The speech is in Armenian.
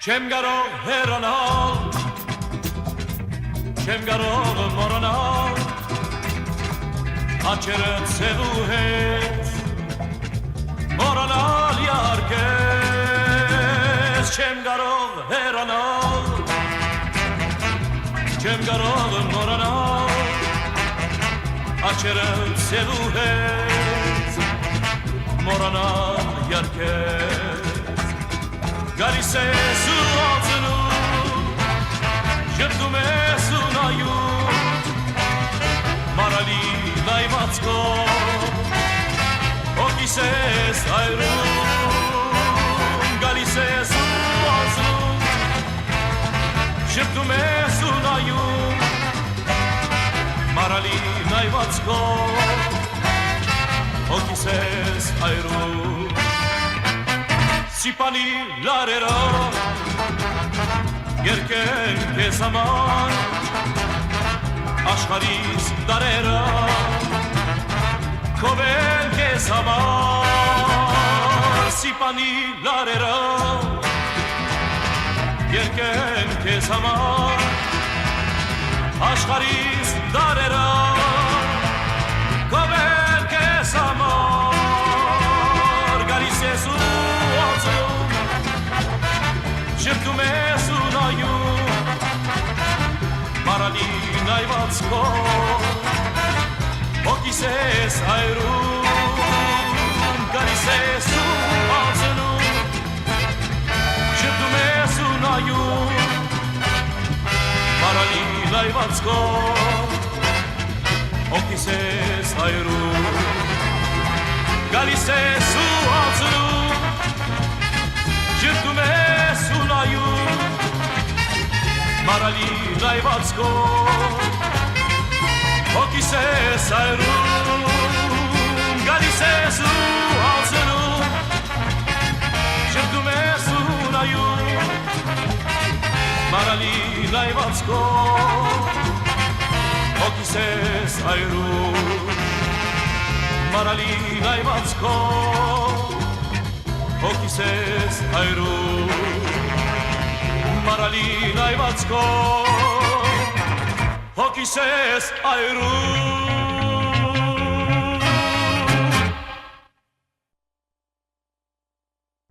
Չեմ կարող հեռանալ, չեմ կարող մոռանալ Աչերը ցեղու հետ մոռանալ իհարկես Չեմ կարող հեռանալ, չեմ կարող մոռանալ Աչերը ցեղու հետ մոռանալ իհարկես Գալիս ես ու ալցնում, ժպտում ես ու նայում Մարալի նայվածքով, հոգիս ես այրում Գալիս ես ու ալցնում, ժպտում ես ու նայում Մարալի նայվածքով, հոգիս ես այրում Սիպանի լարերով երկեն կեզ համար աշխարիս դարերով կովեն կեզ համար Սիպանի լարերով երկեն կեզ համար աշխարիս դարերով կովեն կեզ համար գալիս ես ու Ժպտում ես ու նայում Մարալի նայվածքով Հոգիս ես այրում Գալիս ես ու ալցնում Ժպտում ես ու նայում Մարալի նայվածքով Հոգիս ես այրում Գալիս ես ու ալցնում Ժպտում ես ու նայում Մարալի նայվածքով Հոգիս ես այրում Գալիս ես ու ալցնում Ժպտում ես ու նայում Մարալի նայվածքով Հոգիս ես այրում Մարալի նայվածքով Հոգիս ես այրում Մարալի նայվածքով Հոգիս ես այրում